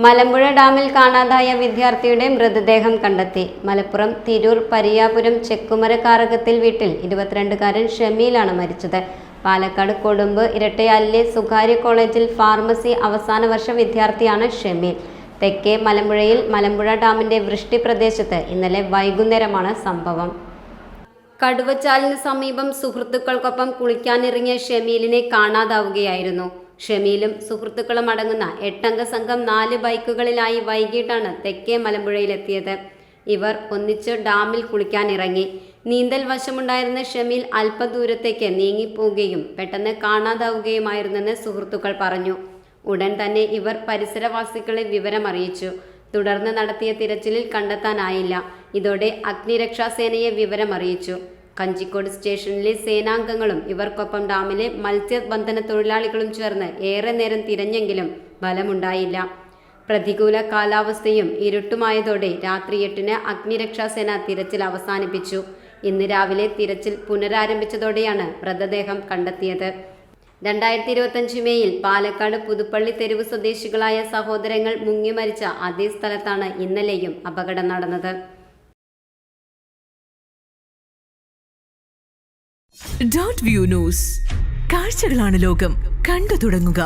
മലമ്പുഴ ഡാമിൽ കാണാതായ വിദ്യാർത്ഥിയുടെ മൃതദേഹം കണ്ടെത്തി. മലപ്പുറം തിരൂർ പരിയാപുരം ചെക്കുമരക്കാരകത്തിൽ വീട്ടിൽ 22-കാരൻ ഷമീലാണ് മരിച്ചത്. പാലക്കാട് കൊടുമ്പ് ഇരട്ടയാലിലെ സ്വകാര്യ കോളേജിൽ ഫാർമസി അവസാന വർഷ വിദ്യാർത്ഥിയാണ് ഷമീൽ. തെക്കേ മലമ്പുഴയിൽ മലമ്പുഴ ഡാമിന്റെ വൃഷ്ടി പ്രദേശത്ത് ഇന്നലെ വൈകുന്നേരമാണ് സംഭവം. കടുവച്ചാലിന് സമീപം സുഹൃത്തുക്കൾക്കൊപ്പം കുളിക്കാനിറങ്ങിയ ഷമീലിനെ കാണാതാവുകയായിരുന്നു. ഷമീലും സുഹൃത്തുക്കളും അടങ്ങുന്ന 8-അംഗ സംഘം 4 ബൈക്കുകളിലായി വൈകിട്ടാണ് തെക്കേ മലമ്പുഴയിലെത്തിയത്. ഇവർ ഒന്നിച്ച് ഡാമിൽ കുളിക്കാനിറങ്ങി. നീന്തൽ വശമുണ്ടായിരുന്ന ഷമീൽ അല്പദൂരത്തേക്ക് നീങ്ങിപ്പോവുകയും പെട്ടെന്ന് കാണാതാവുകയുമായിരുന്നെന്ന് സുഹൃത്തുക്കൾ പറഞ്ഞു. ഉടൻ തന്നെ ഇവർ പരിസരവാസികളെ വിവരമറിയിച്ചു. തുടർന്ന് നടത്തിയ തിരച്ചിലിൽ കണ്ടെത്താനായില്ല. ഇതോടെ അഗ്നിരക്ഷാസേനയെ വിവരമറിയിച്ചു. കഞ്ചിക്കോട് സ്റ്റേഷനിലെ സേനാംഗങ്ങളും ഇവർക്കൊപ്പം ഡാമിലെ മത്സ്യബന്ധന തൊഴിലാളികളും ചേർന്ന് ഏറെ നേരം തിരഞ്ഞെങ്കിലും ഫലമുണ്ടായില്ല. പ്രതികൂല കാലാവസ്ഥയും ഇരുട്ടുമായതോടെ രാത്രി 8-ന് അഗ്നിരക്ഷാസേന തിരച്ചിൽ അവസാനിപ്പിച്ചു. ഇന്ന് രാവിലെ തിരച്ചിൽ പുനരാരംഭിച്ചതോടെയാണ് മൃതദേഹം കണ്ടെത്തിയത്. 2025 മേയിൽ പാലക്കാട് പുതുപ്പള്ളി തെരുവ് സ്വദേശികളായ സഹോദരങ്ങൾ മുങ്ങി മരിച്ച അതേ സ്ഥലത്താണ് ഇന്നലെയും അപകടം നടന്നത്. Dot view news. കാഴ്ചകളാണ് ലോകം. കണ്ടു തുടങ്ങുക.